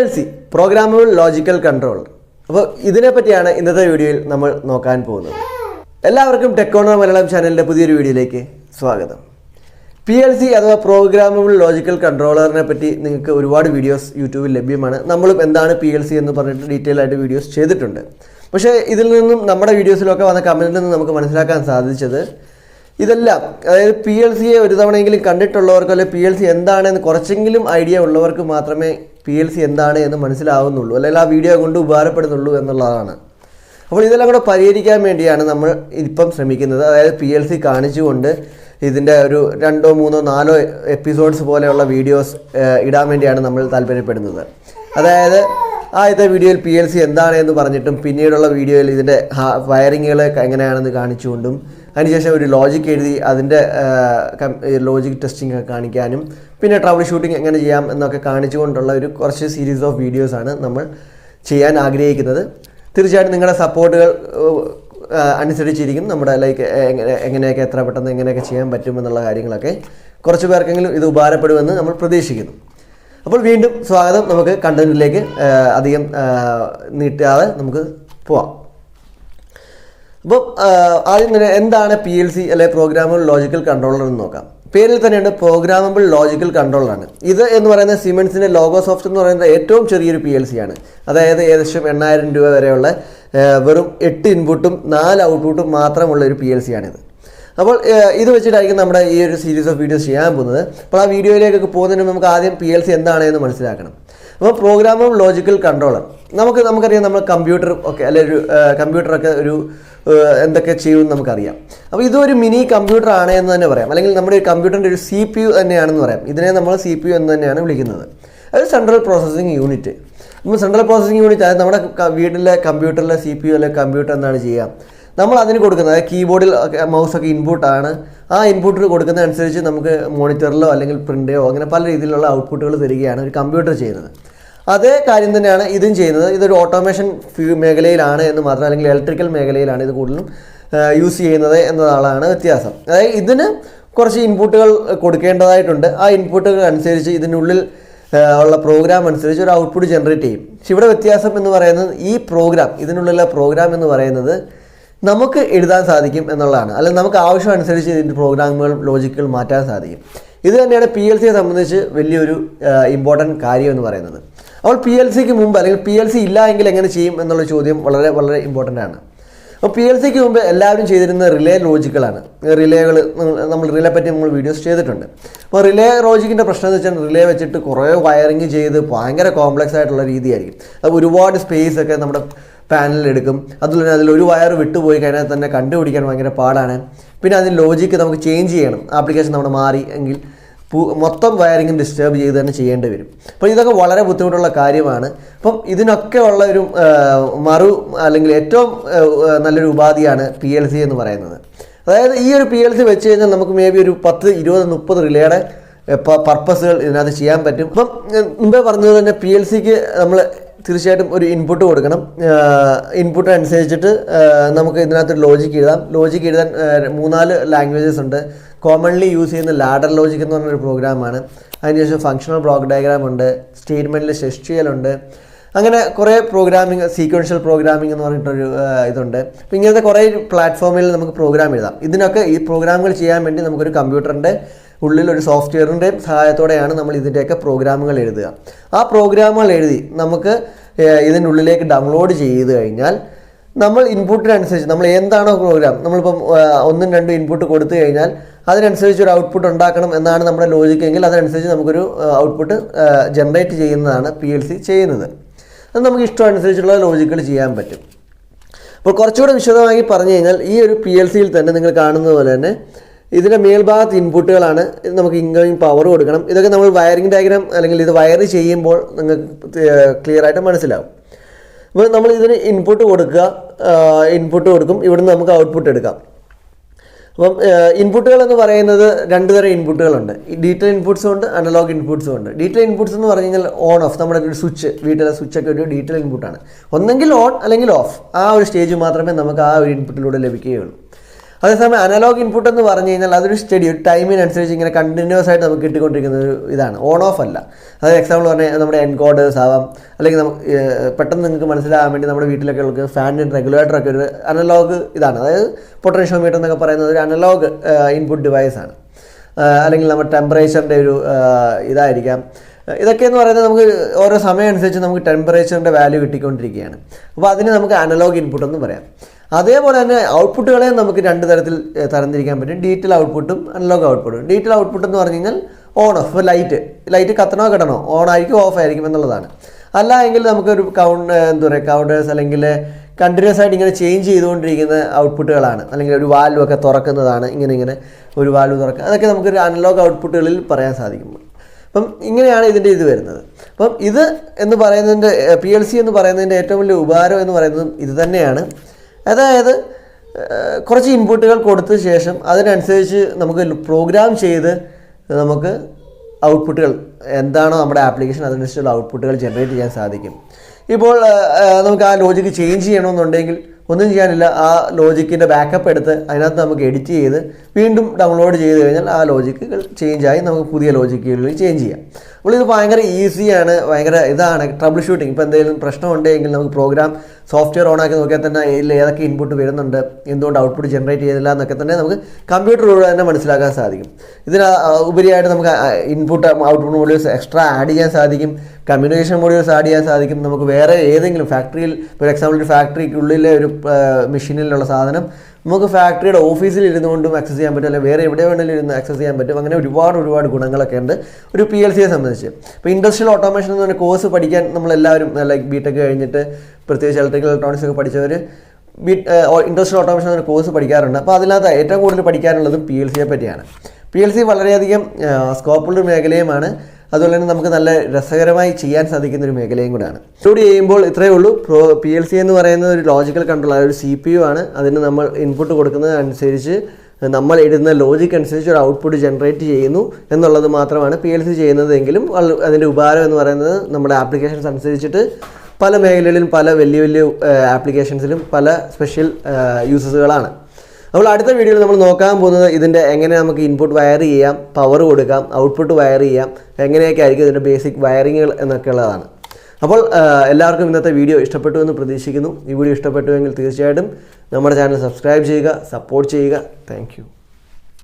PLC Programmable Logical Controller. അപ്പോൾ ഇതിനെപ്പറ്റിയാണ് ഇന്നത്തെ വീഡിയോയിൽ നമ്മൾ നോക്കാൻ പോകുന്നത്. എല്ലാവർക്കും TechCorner Malayalam ചാനലിന്റെ പുതിയൊരു വീഡിയോയിലേക്ക് സ്വാഗതം. PLC അഥവാ Programmable Logical Controllerനെ പറ്റി നിങ്ങൾക്ക് ഒരുപാട് വീഡിയോസ് യൂട്യൂബിൽ ലഭ്യമാണ്. നമ്മളും എന്താണ് PLC എന്ന് പറഞ്ഞിട്ട് ഡീറ്റെയിൽ ആയിട്ട് വീഡിയോസ് ചെയ്തിട്ടുണ്ട്. പക്ഷേ ഇതിൽ നിന്നും നമ്മുടെ വീഡിയോസിലൊക്കെ വന്ന കമന്റിൽ നിന്ന് നമുക്ക് മനസ്സിലാക്കാൻ സാധിച്ചത് ഇതെല്ലാം അതായത് PLCയെ ഒരു തവണയെങ്കിലും കണ്ടിട്ടുള്ളവർക്ക് അല്ലെങ്കിൽ PLC എന്താണെന്ന് കുറച്ചെങ്കിലും ഐഡിയ ഉള്ളവർക്ക് മാത്രമേ PLC എന്താണ് എന്ന് മനസ്സിലാവുന്നുള്ളൂ അല്ലെങ്കിൽ ആ വീഡിയോ കൊണ്ട് ഉപകാരപ്പെടുന്നുള്ളൂ എന്നുള്ളതാണ്. അപ്പോൾ ഇതെല്ലാം കൂടെ പരിഹരിക്കാൻ വേണ്ടിയാണ് നമ്മൾ ഇപ്പം ശ്രമിക്കുന്നത്. അതായത് PLC കാണിച്ചുകൊണ്ട് ഇതിൻ്റെ ഒരു 2, 3, 4 എപ്പിസോഡ്സ് പോലെയുള്ള വീഡിയോസ് ഇടാൻ വേണ്ടിയാണ് നമ്മൾ താല്പര്യപ്പെടുന്നത്. അതായത് ആദ്യത്തെ വീഡിയോയിൽ PLC എന്താണ് എന്ന് പറഞ്ഞിട്ടും പിന്നീടുള്ള വീഡിയോയിൽ ഇതിൻ്റെ വയറിങ്ങുകൾ എങ്ങനെയാണെന്ന് കാണിച്ചുകൊണ്ടും അതിനുശേഷം ഒരു ലോജിക് എഴുതി അതിൻ്റെ ലോജിക് ടെസ്റ്റിംഗ് ഒക്കെ കാണിക്കാനും പിന്നെ ട്രബിൾ ഷൂട്ടിംഗ് എങ്ങനെ ചെയ്യാം എന്നൊക്കെ കാണിച്ചുകൊണ്ടുള്ള ഒരു കുറച്ച് സീരീസ് ഓഫ് വീഡിയോസാണ് നമ്മൾ ചെയ്യാൻ ആഗ്രഹിക്കുന്നത്. തീർച്ചയായിട്ടും നിങ്ങളുടെ സപ്പോർട്ടുകൾ അനുസരിച്ചിരിക്കും നമ്മുടെ എങ്ങനെയൊക്കെ എത്ര പെട്ടെന്ന് എങ്ങനെയൊക്കെ ചെയ്യാൻ പറ്റുമെന്നുള്ള കാര്യങ്ങളൊക്കെ കുറച്ച് പേർക്കെങ്കിലും ഇത് ഉപകാരപ്പെടുമെന്ന് നമ്മൾ പ്രതീക്ഷിക്കുന്നു. അപ്പോൾ വീണ്ടും സ്വാഗതം. നമുക്ക് കണ്ടന്റിലേക്ക് അധികം നീട്ടാതെ നമുക്ക് പോവാം. അപ്പോൾ ആദ്യം തന്നെ എന്താണ് PLC അല്ലെങ്കിൽ പ്രോഗ്രാമബിൾ ലോജിക്കൽ കൺട്രോളർ എന്ന് നോക്കാം. പേരിൽ തന്നെയുണ്ട് പ്രോഗ്രാമബിൾ ലോജിക്കൽ കൺട്രോളറാണ്. ഇത് എന്ന് പറയുന്നത് സിമെൻസിൻ്റെ ലോഗോസോഫ്റ്റ് എന്ന് പറയുന്നത് ഏറ്റവും ചെറിയൊരു PLC ആണ്. അതായത് ഏകദേശം 8000 രൂപ വരെയുള്ള വെറും 8 ഇൻപുട്ടും 4 ഔട്ട്പുട്ടും മാത്രമുള്ള ഒരു PLC ആണിത്. അപ്പോൾ ഇത് വെച്ചിട്ടായിരിക്കും നമ്മുടെ ഈ ഒരു സീരീസ് ഓഫ് വീഡിയോസ് ചെയ്യാൻ പോകുന്നത്. അപ്പോൾ ആ വീഡിയോയിലേക്കൊക്കെ പോകുന്നതിന് നമുക്ക് ആദ്യം PLC എന്താണ് എന്ന് മനസ്സിലാക്കണം. അപ്പോൾ പ്രോഗ്രാമബിൾ ലോജിക്കൽ കൺട്രോളർ നമുക്കറിയാം. നമ്മൾ കമ്പ്യൂട്ടർ ഒക്കെ അല്ലെങ്കിൽ ഒരു കമ്പ്യൂട്ടറൊക്കെ ഒരു എന്തൊക്കെ ചെയ്യുമെന്ന് നമുക്കറിയാം. അപ്പോൾ ഇതൊരു മിനി കമ്പ്യൂട്ടർ ആണ് എന്ന് തന്നെ പറയാം. അല്ലെങ്കിൽ നമ്മുടെ കമ്പ്യൂട്ടറിൻ്റെ ഒരു CPU തന്നെയാണെന്ന് പറയാം. ഇതിനെ നമ്മൾ CPU എന്ന് തന്നെയാണ് വിളിക്കുന്നത്. അത് സെൻട്രൽ പ്രോസസ്സിംഗ് യൂണിറ്റ്. നമ്മൾ സെൻട്രൽ പ്രോസസ്സിംഗ് യൂണിറ്റ് അതായത് നമ്മുടെ വീട്ടിലെ കമ്പ്യൂട്ടറിലെ CPU അല്ലെങ്കിൽ കമ്പ്യൂട്ടർ എന്താണ് ചെയ്യുക, നമ്മൾ അതിന് കൊടുക്കുന്നത് അതായത് കീബോർഡിൽ മൗസൊക്കെ ഇൻപുട്ടാണ്. ആ ഇൻപുട്ട് കൊടുക്കുന്നതനുസരിച്ച് നമുക്ക് മോണിറ്ററിലോ അല്ലെങ്കിൽ പ്രിൻ്റോ അങ്ങനെ പല രീതിയിലുള്ള ഔട്ട്പുട്ടുകൾ തരികയാണ് ഒരു കമ്പ്യൂട്ടർ ചെയ്യുന്നത്. അതേ കാര്യം തന്നെയാണ് ഇതും ചെയ്യുന്നത്. ഇതൊരു ഓട്ടോമേഷൻ മേഖലയിലാണ് എന്ന് മാത്രം, അല്ലെങ്കിൽ ഇലക്ട്രിക്കൽ മേഖലയിലാണ് ഇത് കൂടുതലും യൂസ് ചെയ്യുന്നത് എന്നതാണ് വ്യത്യാസം. അതായത് ഇതിന് കുറച്ച് ഇൻപുട്ടുകൾ കൊടുക്കേണ്ടതായിട്ടുണ്ട്. ആ ഇൻപുട്ടുകൾ അനുസരിച്ച് ഇതിനുള്ളിൽ ഉള്ള പ്രോഗ്രാം അനുസരിച്ച് ഒരു ഔട്ട്പുട്ട് ജനറേറ്റ് ചെയ്യും. പക്ഷെ ഇവിടെ വ്യത്യാസം എന്ന് പറയുന്നത് ഈ പ്രോഗ്രാം ഇതിനുള്ളിലുള്ള പ്രോഗ്രാം എന്ന് പറയുന്നത് നമുക്ക് എഴുതാൻ സാധിക്കും എന്നുള്ളതാണ്. അല്ലെങ്കിൽ നമുക്ക് ആവശ്യം അനുസരിച്ച് ഇതിൻ്റെ പ്രോഗ്രാമുകൾ ലോജിക്കുകൾ മാറ്റാൻ സാധിക്കും. ഇത് തന്നെയാണ് PLCയെ സംബന്ധിച്ച് വലിയൊരു ഇമ്പോർട്ടൻറ്റ് കാര്യം എന്ന് പറയുന്നത്. അപ്പോൾ PLCക്ക് മുമ്പ് അല്ലെങ്കിൽ PLC ഇല്ല എങ്കിൽ എങ്ങനെ ചെയ്യും എന്നുള്ള ചോദ്യം വളരെ വളരെ ഇമ്പോർട്ടൻ്റ് ആണ്. അപ്പോൾ PLCക്ക് മുമ്പ് എല്ലാവരും ചെയ്തിരുന്ന റിലേ ലോജിക്കുകളാണ്. റിലേകൾ നമ്മൾ റിലേ പറ്റി നമ്മൾ വീഡിയോസ് ചെയ്തിട്ടുണ്ട്. അപ്പോൾ റിലേ ലോജിക്കിൻ്റെ പ്രശ്നം എന്ന് വെച്ചാൽ റിലേ വെച്ചിട്ട് കുറേ വയറിങ് ചെയ്ത് ഭയങ്കര കോംപ്ലക്സ് ആയിട്ടുള്ള രീതിയായിരിക്കും. അത് ഒരുപാട് സ്പേസ് ഒക്കെ നമ്മുടെ പാനലിൽ എടുക്കും. അതുപോലെ തന്നെ അതിലൊരു വയർ വിട്ടുപോയി കഴിഞ്ഞാൽ തന്നെ കണ്ടുപിടിക്കാൻ ഭയങ്കര പാടാണ്. പിന്നെ അതിന് ലോജിക്ക് നമുക്ക് ചേഞ്ച് ചെയ്യണം. ആപ്ലിക്കേഷൻ നമ്മുടെ മാറി എങ്കിൽ മൊത്തം വയറിങ്ങും ഡിസ്റ്റർബ് ചെയ്ത് തന്നെ ചെയ്യേണ്ടി വരും. അപ്പോൾ ഇതൊക്കെ വളരെ ബുദ്ധിമുട്ടുള്ള കാര്യമാണ്. അപ്പം ഇതിനൊക്കെ ഉള്ള ഒരു അല്ലെങ്കിൽ ഏറ്റവും നല്ലൊരു ഉപാധിയാണ് PLC എന്ന് പറയുന്നത്. അതായത് ഈ ഒരു PLC വെച്ച് കഴിഞ്ഞാൽ നമുക്ക് മേ ബി ഒരു 10, 20, 30 റിലേയുടെ പർപ്പസുകൾ ഇതിനകത്ത് ചെയ്യാൻ പറ്റും. അപ്പം മുമ്പേ പറഞ്ഞത് തന്നെ PLCക്ക് നമ്മൾ തീർച്ചയായിട്ടും ഒരു ഇൻപുട്ട് കൊടുക്കണം. ഇൻപുട്ട് അനുസരിച്ചിട്ട് നമുക്ക് ഇതിനകത്ത് ലോജിക്ക് എഴുതാം. ലോജിക്ക് എഴുതാൻ 3-4 ലാംഗ്വേജസ് ഉണ്ട്. കോമൺലി യൂസ് ചെയ്യുന്ന ലാഡർ ലോജിക് എന്ന് പറഞ്ഞൊരു പ്രോഗ്രാമാണ്. അതിനുശേഷം ഫങ്ഷണൽ ബ്ലോക്ക് ഡയഗ്രാം ഉണ്ട്, സ്റ്റേറ്റ്മെൻറ്റിൽ SwitchGears ഉണ്ട്. അങ്ങനെ കുറേ പ്രോഗ്രാമിംഗ്, സീക്വൻഷ്യൽ പ്രോഗ്രാമിംഗ് എന്ന് പറഞ്ഞിട്ടൊരു ഇതുണ്ട്. അപ്പോൾ ഇങ്ങനത്തെ കുറേ പ്ലാറ്റ്ഫോമിൽ നമുക്ക് പ്രോഗ്രാം എഴുതാം. ഇതിനൊക്കെ ഈ പ്രോഗ്രാമുകൾ ചെയ്യാൻ വേണ്ടി നമുക്കൊരു കമ്പ്യൂട്ടറിൻ്റെ ഉള്ളിൽ ഒരു സോഫ്റ്റ്വെയറിൻ്റെ സഹായത്തോടെയാണ് നമ്മൾ ഇതിൻ്റെയൊക്കെ പ്രോഗ്രാമുകൾ എഴുതുക. ആ പ്രോഗ്രാമുകൾ എഴുതി നമുക്ക് ഇതിനുള്ളിലേക്ക് ഡൗൺലോഡ് ചെയ്ത് കഴിഞ്ഞാൽ നമ്മൾ ഇൻപുട്ടിനനുസരിച്ച് നമ്മൾ എന്താണോ പ്രോഗ്രാം നമ്മളിപ്പം 1, 2 ഇൻപുട്ട് കൊടുത്തു കഴിഞ്ഞാൽ അതിനനുസരിച്ച് ഒരു ഔട്ട്പുട്ട് ഉണ്ടാക്കണം എന്നാണ് നമ്മുടെ ലോജിക്ക് എങ്കിൽ അതനുസരിച്ച് നമുക്കൊരു ഔട്ട്പുട്ട് ജനറേറ്റ് ചെയ്യുന്നതാണ് PLC ചെയ്യുന്നത്. അത് നമുക്ക് ഇഷ്ടമനുസരിച്ചുള്ള ലോജിക്കുകൾ ചെയ്യാൻ പറ്റും. അപ്പോൾ കുറച്ചുകൂടെ വിശദമായി പറഞ്ഞു കഴിഞ്ഞാൽ ഈ ഒരു PLCയിൽ തന്നെ നിങ്ങൾ കാണുന്നത് പോലെ തന്നെ ഇതിൻ്റെ മേൽഭാഗത്ത് ഇൻപുട്ടുകളാണ്. നമുക്ക് ഇൻകമിങ് പവർ കൊടുക്കണം. ഇതൊക്കെ നമ്മൾ വയറിംഗ് ഡയഗ്രാം അല്ലെങ്കിൽ ഇത് വയർ ചെയ്യുമ്പോൾ നിങ്ങൾക്ക് ക്ലിയർ ആയിട്ട് മനസ്സിലാവും. അപ്പോൾ നമ്മൾ ഇതിന് ഇൻപുട്ട് കൊടുക്കും. ഇവിടുന്ന് നമുക്ക് ഔട്ട്പുട്ട് എടുക്കാം. അപ്പം ഇൻപുട്ടുകൾ എന്ന് പറയുന്നത് 2 തരം ഇൻപുട്ടുകളുണ്ട്. ഡിജിറ്റൽ ഇൻപുട്സും ഉണ്ട്, അനലോഗ് ഇൻപുട്സും ഉണ്ട്. ഡിജിറ്റൽ ഇൻപുട്സ് എന്ന് പറഞ്ഞു കഴിഞ്ഞാൽ ഓൺ ഓഫ്, നമ്മുടെ ഒരു സ്വിച്ച്, വീട്ടിലെ സ്വിച്ചൊക്കെ ഒരു ഡിജിറ്റൽ ഇൻപുട്ടാണ്. ഒന്നെങ്കിൽ ഓൺ അല്ലെങ്കിൽ ഓഫ്, ആ ഒരു സ്റ്റേജ് മാത്രമേ നമുക്ക് ആ ഒരു ഇൻപുട്ടിലൂടെ ലഭിക്കുകയുള്ളൂ. അതേസമയം അനലോഗ് ഇൻപുട്ട് എന്ന് പറഞ്ഞു കഴിഞ്ഞാൽ അതൊരു സ്റ്റഡി, ഒരു ടൈമിനനുസരിച്ച് ഇങ്ങനെ കണ്ടിന്യൂസ് ആയിട്ട് നമുക്ക് കിട്ടിക്കൊണ്ടിരിക്കുന്ന ഒരു ഇതാണ്, ഓൺ ഓഫ് അല്ല. അതായത് എക്സാമ്പിൾ പറഞ്ഞാൽ നമ്മുടെ എൻകോഡേഴ്സ് ആവാം, അല്ലെങ്കിൽ നമുക്ക് പെട്ടെന്ന് നിങ്ങൾക്ക് മനസ്സിലാകാൻ വേണ്ടി നമ്മുടെ വീട്ടിലൊക്കെ ഉള്ള ഫാനിൻ്റെ റെഗുലേറ്ററൊക്കെ ഒരു അനലോഗ് ഇതാണ്. അതായത് പൊട്ടൻഷ്യോമീറ്റർ എന്നൊക്കെ പറയുന്നത് ഒരു അനലോഗ് ഇൻപുട്ട് ഡിവൈസാണ്. അല്ലെങ്കിൽ നമ്മുടെ ടെമ്പറേച്ചറിൻ്റെ ഒരു ഇതായിരിക്കാം. ഇതൊക്കെ എന്ന് പറയുന്നത് നമുക്ക് ഓരോ സമയം അനുസരിച്ച് നമുക്ക് ടെമ്പറേച്ചറിൻ്റെ വാല്യൂ കിട്ടിക്കൊണ്ടിരിക്കുകയാണ്. അപ്പോൾ അതിന് നമുക്ക് അനലോഗ് ഇൻപുട്ട് എന്ന് പറയാം. അതേപോലെ തന്നെ ഔട്ട്പുട്ടുകളെയും നമുക്ക് രണ്ട് തരത്തിൽ തരംതിരിക്കാൻ പറ്റും, ഡിജിറ്റൽ ഔട്ട്പുട്ടും അനലോഗ് ഔട്ട്പുട്ടും. ഡിജിറ്റൽ ഔട്ട്പുട്ട് എന്ന് പറഞ്ഞു കഴിഞ്ഞാൽ ഓൺ ഓഫ്, ഇപ്പോൾ ലൈറ്റ് കത്തണോ കിടണോ, ഓൺ ആയിരിക്കും ഓഫ് ആയിരിക്കും എന്നുള്ളതാണ്. അല്ല എങ്കിൽ നമുക്കൊരു കൗണ്ടേഴ്സ് അല്ലെങ്കിൽ കണ്ടിന്യൂസ് ആയിട്ട് ഇങ്ങനെ ചേഞ്ച് ചെയ്തുകൊണ്ടിരിക്കുന്ന ഔട്ട്പുട്ടുകളാണ്, അല്ലെങ്കിൽ ഒരു വാൽവ് ഒക്കെ തുറക്കുന്നതാണ്, ഇങ്ങനെ ഒരു വാൽവ് തുറക്കുക, അതൊക്കെ നമുക്കൊരു അനലോഗ് ഔട്ട്പുട്ടുകളിൽ പറയാൻ സാധിക്കും. അപ്പം ഇങ്ങനെയാണ് ഇതിൻ്റെ ഇത് വരുന്നത്. അപ്പം ഇത് എന്ന് പറയുന്നതിൻ്റെ PLC എന്ന് പറയുന്നതിൻ്റെ ഏറ്റവും വലിയ ഉപകാരം എന്ന് പറയുന്നതും ഇത് തന്നെയാണ്. അതായത് കുറച്ച് ഇൻപുട്ടുകൾ കൊടുത്ത ശേഷം അതിനനുസരിച്ച് നമുക്ക് പ്രോഗ്രാം ചെയ്ത് നമുക്ക് ഔട്ട്പുട്ടുകൾ എന്താണോ നമ്മുടെ ആപ്ലിക്കേഷൻ അതിനനുസരിച്ചുള്ള ഔട്ട്പുട്ടുകൾ ജനറേറ്റ് ചെയ്യാൻ സാധിക്കും. ഇപ്പോൾ നമുക്ക് ആ ലോജിക്ക് ചേഞ്ച് ചെയ്യണമെന്നുണ്ടെങ്കിൽ ഒന്നും ചെയ്യാനില്ല, ആ ലോജിക്കിൻ്റെ ബാക്കപ്പ് എടുത്ത് അതിനകത്ത് നമുക്ക് എഡിറ്റ് ചെയ്ത് വീണ്ടും ഡൗൺലോഡ് ചെയ്ത് കഴിഞ്ഞാൽ ആ ലോജിക്കുകൾ ചേഞ്ചായി നമുക്ക് പുതിയ ലോജിക്കുകളിൽ ചേഞ്ച് ചെയ്യാം. അപ്പോൾ ഇത് ഭയങ്കര ഈസിയാണ്, ഭയങ്കര ഇതാണ് ട്രബിൾ ഷൂട്ടിങ്. ഇപ്പോൾ എന്തെങ്കിലും പ്രശ്നമുണ്ടെങ്കിൽ നമുക്ക് പ്രോഗ്രാം സോഫ്റ്റ്വെയർ ഓണാക്കി നോക്കിയാൽ തന്നെ ഇതിൽ ഏതൊക്കെ ഇൻപുട്ട് വരുന്നുണ്ട്, എന്തുകൊണ്ട് ഔട്ട്പുട്ട് ജനറേറ്റ് ചെയ്തില്ല എന്നൊക്കെ തന്നെ നമുക്ക് കമ്പ്യൂട്ടറിലൂടെ തന്നെ മനസ്സിലാക്കാൻ സാധിക്കും. ഇതിന് ഉപരിയായിട്ട് നമുക്ക് input output modules extra add ചെയ്യാൻ സാധിക്കും, കമ്മ്യൂണിക്കേഷൻ മോഡ്യൂൾസ് ആഡ് ചെയ്യാൻ സാധിക്കും. നമുക്ക് വേറെ ഏതെങ്കിലും ഫാക്ടറിയിൽ, ഫോർ എക്സാമ്പിൾ ഒരു ഫാക്ടറിക്കുള്ളിലെ ഒരു മെഷീനിലുള്ള സാധനം നമുക്ക് ഫാക്ടറിയുടെ ഓഫീസിൽ ഇരുന്നുകൊണ്ടും ആക്സസ് ചെയ്യാൻ പറ്റും, അല്ലെങ്കിൽ വേറെ എവിടെ വേണമെങ്കിലും ഇരുന്ന് ആക്സസ് ചെയ്യാൻ പറ്റും. അങ്ങനെ ഒരുപാട് ഗുണങ്ങളൊക്കെ ഉണ്ട് ഒരു PLCയെ സംബന്ധിച്ച്. ഇപ്പോൾ ഇൻഡസ്ട്രിയൽ ഓട്ടോമേഷൻ എന്ന് പറഞ്ഞ കോഴ്സ് പഠിക്കാൻ നമ്മളെല്ലാവരും ലൈക്ക് ബിടെക് കഴിഞ്ഞിട്ട് പ്രത്യേകിച്ച് ഇലക്ട്രിക്കൽ ഇലക്ട്രോണിക്സ് ഒക്കെ പഠിച്ചവർ ഇൻഡസ്ട്രിയൽ ഓട്ടോമേഷൻ എന്ന കോഴ്സ് പഠിക്കാറുണ്ട്. അപ്പോൾ അതിനകത്ത് ഏറ്റവും കൂടുതൽ പഠിക്കാനുള്ളതും PLCയെ പറ്റിയാണ്. PLC വളരെയധികം സ്കോപ്പുള്ളൊരു മേഖലയുമാണ്. അതുപോലെ തന്നെ നമുക്ക് നല്ല രസകരമായി ചെയ്യാൻ സാധിക്കുന്ന ഒരു മേഖലയും കൂടെയാണ്. ഇൻക്ലൂഡ് ചെയ്യുമ്പോൾ ഇത്രയേ ഉള്ളൂ. PLC എന്ന് പറയുന്നത് ഒരു ലോജിക്കൽ കൺട്രോൾ, ഒരു CPU ആണ്. അതിന് നമ്മൾ ഇൻപുട്ട് കൊടുക്കുന്നതനുസരിച്ച് നമ്മൾ ഇടുന്ന ലോജിക്ക് അനുസരിച്ച് ഒരു ഔട്ട്പുട്ട് ജനറേറ്റ് ചെയ്യുന്നു എന്നുള്ളത് മാത്രമാണ് PLC ചെയ്യുന്നതെങ്കിലും അതിൻ്റെ ഉപകാരം എന്ന് പറയുന്നത് നമ്മുടെ ആപ്ലിക്കേഷൻസ് അനുസരിച്ചിട്ട് പല മേഖലകളിലും പല വലിയ ആപ്ലിക്കേഷൻസിലും പല സ്പെഷ്യൽ യൂസസുകളാണ്. അപ്പോൾ അടുത്ത വീഡിയോയിൽ നമ്മൾ നോക്കാൻ പോകുന്നത് ഇതിൻ്റെ എങ്ങനെ നമുക്ക് ഇൻപുട്ട് വയർ ചെയ്യാം, പവർ കൊടുക്കാം, ഔട്ട്പുട്ട് വയർ ചെയ്യാം, എങ്ങനെയൊക്കെ ആയിരിക്കും ഇതിൻ്റെ ബേസിക് വയറിങ്ങുകൾ എന്നൊക്കെ ഉള്ളതാണ്. അപ്പോൾ എല്ലാവർക്കും ഇന്നത്തെ വീഡിയോ ഇഷ്ടപ്പെട്ടു എന്ന് പ്രതീക്ഷിക്കുന്നു. ഈ വീഡിയോ ഇഷ്ടപ്പെട്ടുവെങ്കിൽ തീർച്ചയായിട്ടും നമ്മുടെ ചാനൽ സബ്സ്ക്രൈബ് ചെയ്യുക, സപ്പോർട്ട് ചെയ്യുക. താങ്ക്